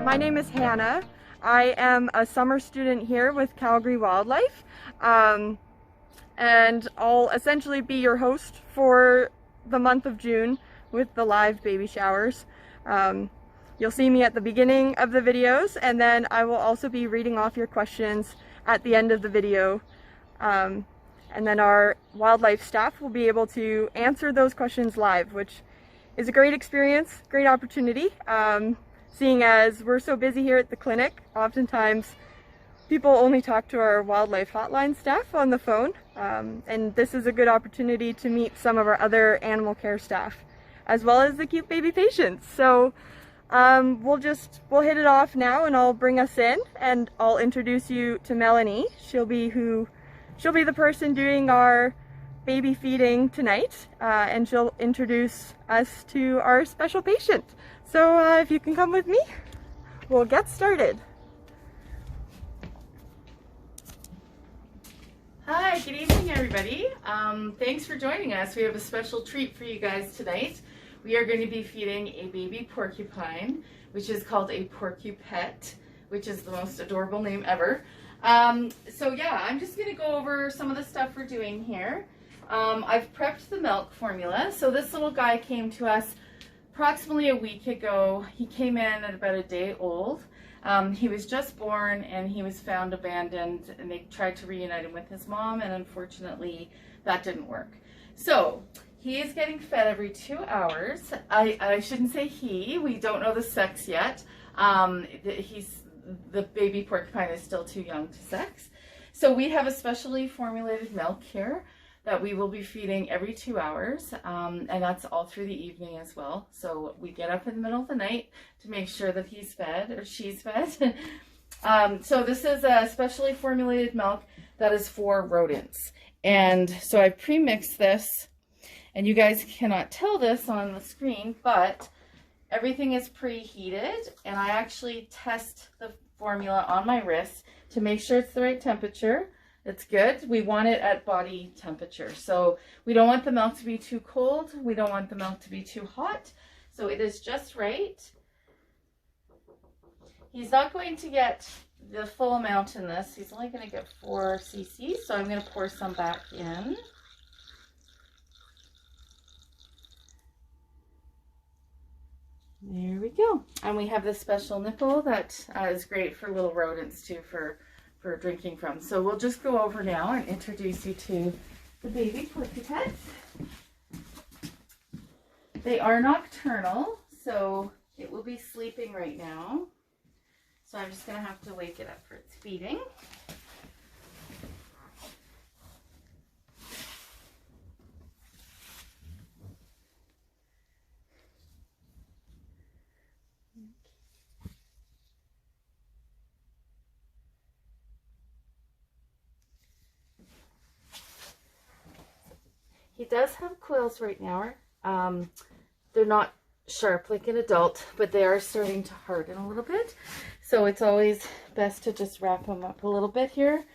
My name is Hannah. I am a summer student here with Calgary Wildlife, and I'll essentially be your host for the month of June with the live baby showers. You'll see me at the beginning of the videos, and then I will also be reading off your questions at the end of the video. And then our wildlife staff will be able to answer those questions live, which is a great experience, great opportunity. Seeing as we're so busy here at the clinic, oftentimes people only talk to our wildlife hotline staff on the phone, and this is a good opportunity to meet some of our other animal care staff, as well as the cute baby patients. So we'll hit it off now, and I'll bring us in, and I'll introduce you to Melanie. She'll be the person doing our baby feeding tonight, and she'll introduce us to our special patient. So if you can come with me, we'll get started. Hi, good evening everybody. Thanks for joining us. We have a special treat for you guys tonight. We are going to be feeding a baby porcupine, which is called a Porcupette, which is the most adorable name ever. So yeah, I'm just going to go over some of the stuff we're doing here. I've prepped the milk formula. So this little guy came to us approximately a week ago. He came in at about a day old. He was just born and he was found abandoned, and they tried to reunite him with his mom, and unfortunately that didn't work. So he is getting fed every 2 hours. I shouldn't say he, we don't know the sex yet. The baby porcupine is still too young to sex. So we have a specially formulated milk here that we will be feeding every 2 hours, and that's all through the evening as well. So we get up in the middle of the night to make sure that he's fed or she's fed. So this is a specially formulated milk that is for rodents. And so I pre-mixed this, and you guys cannot tell this on the screen, but everything is preheated, and I actually test the formula on my wrist to make sure it's the right temperature. It's good. We want it at body temperature. So we don't want the milk to be too cold. We don't want the milk to be too hot. So it is just right. He's not going to get the full amount in this. He's only going to get 4 cc. So I'm going to pour some back in. There we go. And we have this special nipple that is great for little rodents too, for drinking from. So we'll just go over now and introduce you to the baby porcupettes. They are nocturnal, so it will be sleeping right now. So I'm just going to have to wake it up for its feeding. He does have quills right now. They're not sharp like an adult, but they are starting to harden a little bit. So it's always best to just wrap him up a little bit here.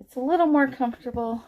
It's a little more comfortable.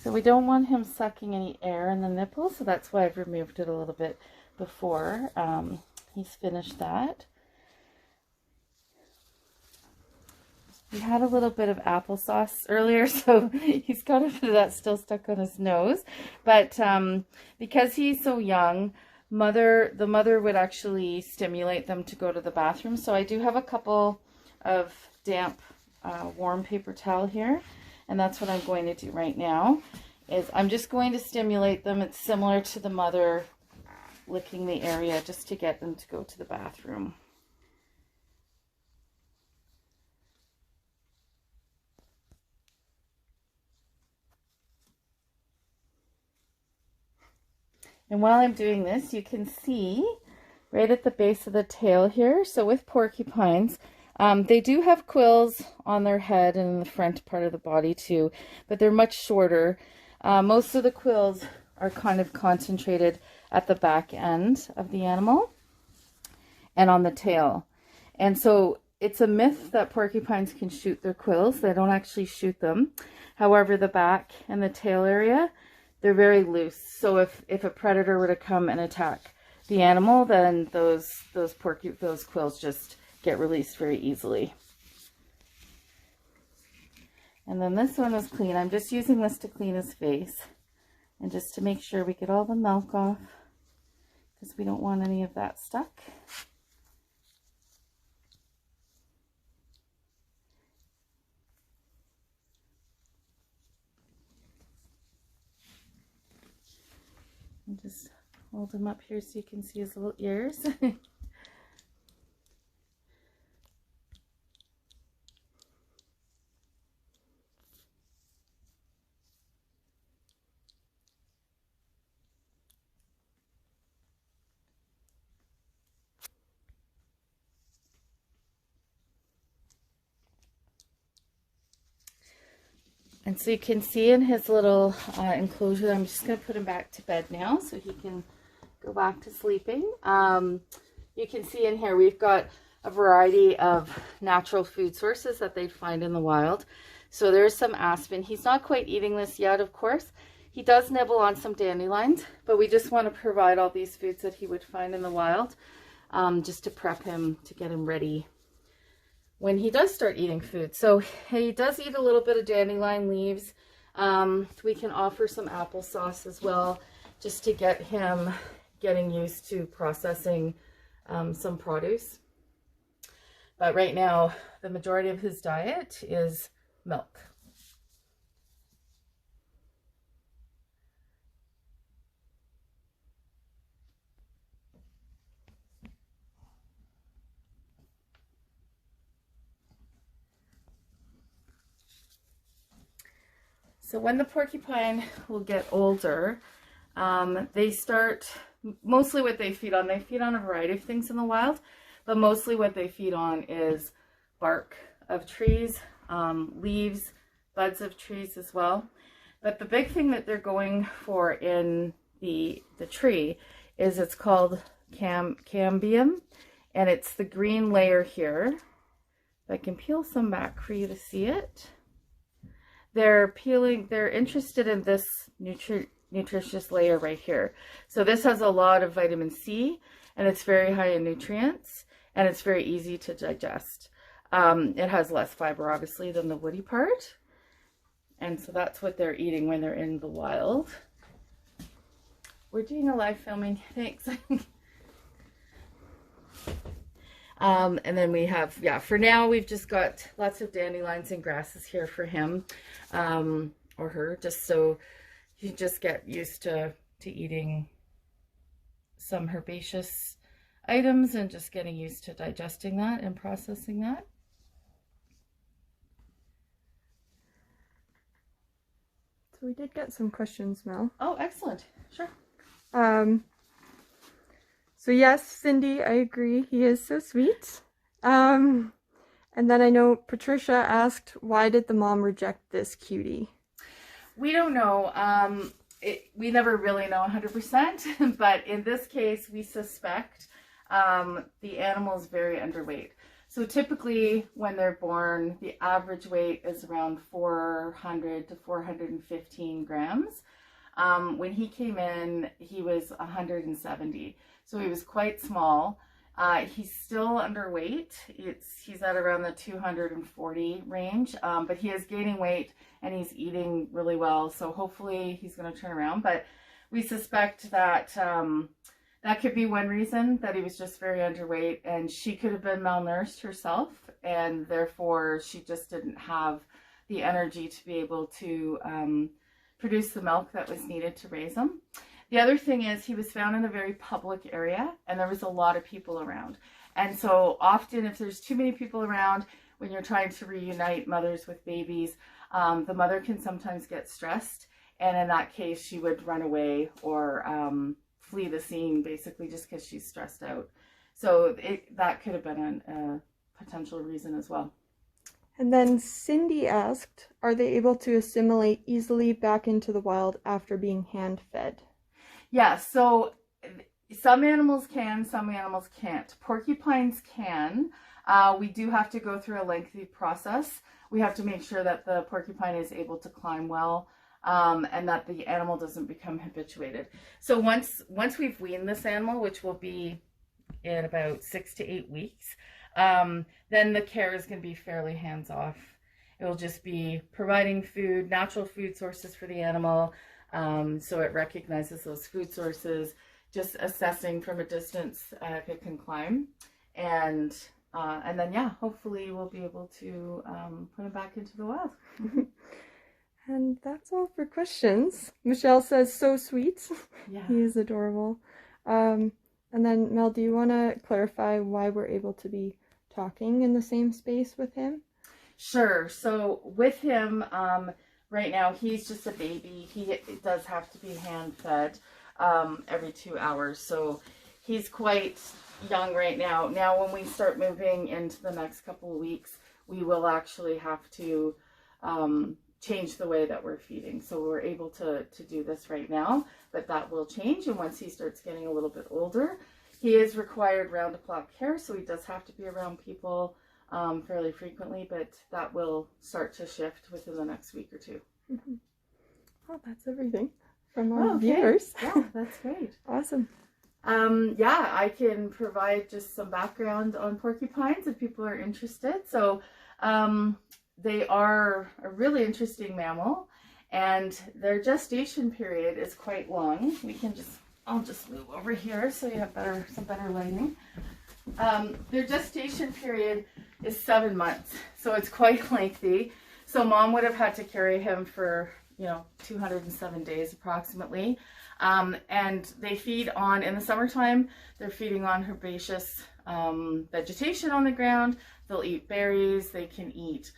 So we don't want him sucking any air in the nipple, so that's why I've removed it a little bit before he's finished that. We had a little bit of applesauce earlier, so he's got a bit of that still stuck on his nose. But because he's so young, the mother would actually stimulate them to go to the bathroom. So I do have a couple of damp warm paper towel here, and that's what I'm going to do right now. Is I'm just going to stimulate them. It's similar to the mother licking the area just to get them to go to the bathroom. And while I'm doing this, you can see right at the base of the tail here. So with porcupines, they do have quills on their head and in the front part of the body too, but they're much shorter. Most of the quills are kind of concentrated at the back end of the animal and on the tail. And so it's a myth that porcupines can shoot their quills. They don't actually shoot them. However, the back and the tail area, they're very loose. So if a predator were to come and attack the animal, then those quills just get released very easily. And then this one was clean. I'm just using this to clean his face and just to make sure we get all the milk off, because we don't want any of that stuck. And just hold him up here so you can see his little ears. And so you can see in his little enclosure, I'm just going to put him back to bed now so he can go back to sleeping. You can see in here we've got a variety of natural food sources that they'd find in the wild. So there's some aspen. He's not quite eating this yet, of course. He does nibble on some dandelions, but we just want to provide all these foods that he would find in the wild, just to prep him, to get him ready when he does start eating food. So he does eat a little bit of dandelion leaves. We can offer some applesauce as well, just to get him getting used to processing some produce. But right now, the majority of his diet is milk. So when the porcupine will get older, they start, mostly what they feed on a variety of things in the wild, but mostly what they feed on is bark of trees, leaves, buds of trees as well. But the big thing that they're going for in the tree is, it's called cambium, and it's the green layer here. If I can peel some back for you to see it. They're interested in this nutritious layer right here. So this has a lot of vitamin C, and it's very high in nutrients, and it's very easy to digest. It has less fiber, obviously, than the woody part. And so that's what they're eating when they're in the wild. We're doing a live filming, thanks. And then we have, for now, we've just got lots of dandelions and grasses here for him, or her, just so you just get used to eating some herbaceous items and just getting used to digesting that and processing that. So we did get some questions, Mel. Oh, excellent. Sure. So yes, Cindy, I agree. He is so sweet. And then I know Patricia asked, why did the mom reject this cutie? We don't know. We never really know 100%, but in this case, we suspect the animal is very underweight. So typically when they're born, the average weight is around 400 to 415 grams. When he came in, he was 170. So he was quite small. He's still underweight. He's at around the 240 range, but he is gaining weight and he's eating really well. So hopefully he's going to turn around. But we suspect that that could be one reason, that he was just very underweight, and she could have been malnourished herself, and therefore she just didn't have the energy to be able to produce the milk that was needed to raise him. The other thing is he was found in a very public area and there was a lot of people around. And so often if there's too many people around, when you're trying to reunite mothers with babies, the mother can sometimes get stressed. And in that case, she would run away or flee the scene, basically just because she's stressed out. So that could have been a potential reason as well. And then Cindy asked, are they able to assimilate easily back into the wild after being hand-fed? Yeah, so some animals can, some animals can't. Porcupines can. We do have to go through a lengthy process. We have to make sure that the porcupine is able to climb well, and that the animal doesn't become habituated. So once we've weaned this animal, which will be in about 6 to 8 weeks, then the care is going to be fairly hands-off. It will just be providing food, natural food sources for the animal, so it recognizes those food sources, just assessing from a distance if it can climb, and then yeah, hopefully we'll be able to put it back into the wild. And that's all for questions. Michelle says, so sweet. Yeah. He is adorable. And then Mel, do you want to clarify why we're able to be talking in the same space with him? Sure. So with him, right now, he's just a baby. He does have to be hand-fed every 2 hours. So he's quite young right now. Now, when we start moving into the next couple of weeks, we will actually have to change the way that we're feeding. So we're able to do this right now, but that will change. And once he starts getting a little bit older, he is required round-the-clock care. So he does have to be around people fairly frequently, but that will start to shift within the next week or two. Mm-hmm. Oh, that's everything from our viewers. Yeah, that's great. Awesome. Yeah, I can provide just some background on porcupines if people are interested. So they are a really interesting mammal, and their gestation period is quite long. I'll just move over here so you have some better lighting. Their gestation period is 7 months, so it's quite lengthy. So mom would have had to carry him for 207 days approximately. And they feed on, in the summertime, they're feeding on herbaceous vegetation on the ground. They'll eat berries, they can eat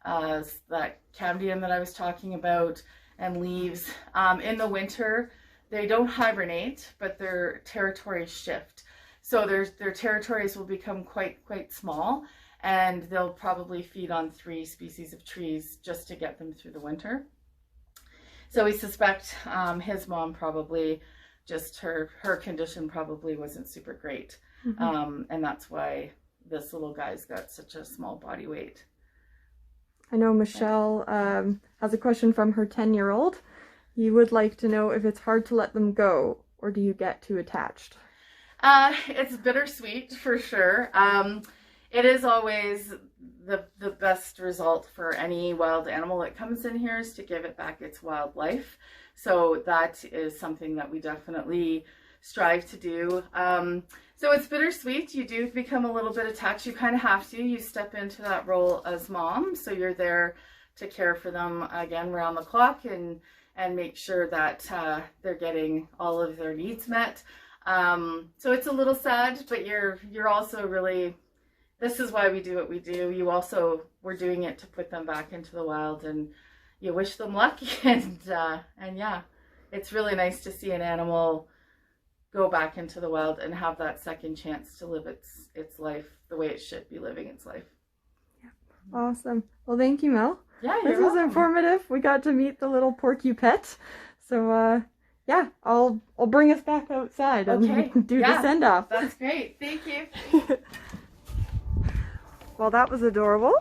that cambium that I was talking about, and leaves. In the winter, they don't hibernate, but their territories shift. So their territories will become quite small, and they'll probably feed on 3 species of trees just to get them through the winter. So we suspect his mom probably just her condition probably wasn't super great. Mm-hmm. And that's why this little guy's got such a small body weight. I know Michelle has a question from her 10-year-old. He would like to know if it's hard to let them go, or do you get too attached? It's bittersweet for sure. It is always the best result for any wild animal that comes in here is to give it back its wild life. So that is something that we definitely strive to do. So it's bittersweet. You do become a little bit attached. You kind of have to. You step into that role as mom. So you're there to care for them again around the clock and make sure that they're getting all of their needs met. So it's a little sad, but you're also really, this is why we do what we do. We're doing it to put them back into the wild, and you wish them luck. And yeah, it's really nice to see an animal go back into the wild and have that second chance to live its life the way it should be living its life. Yeah. Awesome. Well, thank you, Mel. Yeah, this was informative. We got to meet the little Porcupette. So yeah, I'll bring us back outside and do the send off. That's great. Thank you. Well, that was adorable.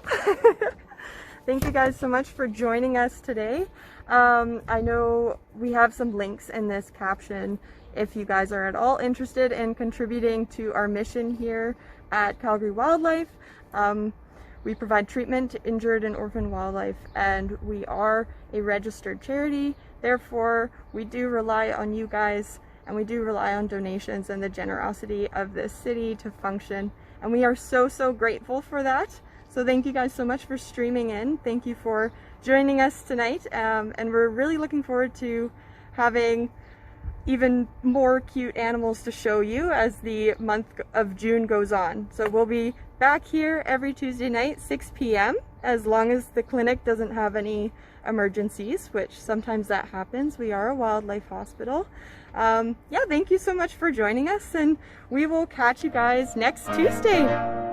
Thank you guys so much for joining us today. I know we have some links in this caption if you guys are at all interested in contributing to our mission here at Calgary Wildlife. We provide treatment to injured and orphaned wildlife, and we are a registered charity. Therefore, we do rely on you guys, and we do rely on donations and the generosity of this city to function. And we are so, so grateful for that. So thank you guys so much for streaming in. Thank you for joining us tonight. And we're really looking forward to having even more cute animals to show you as the month of June goes on. So we'll be back here every Tuesday night, 6 p.m. as long as the clinic doesn't have any emergencies, which sometimes that happens. We are a wildlife hospital. Yeah, thank you so much for joining us, and we will catch you guys next Tuesday.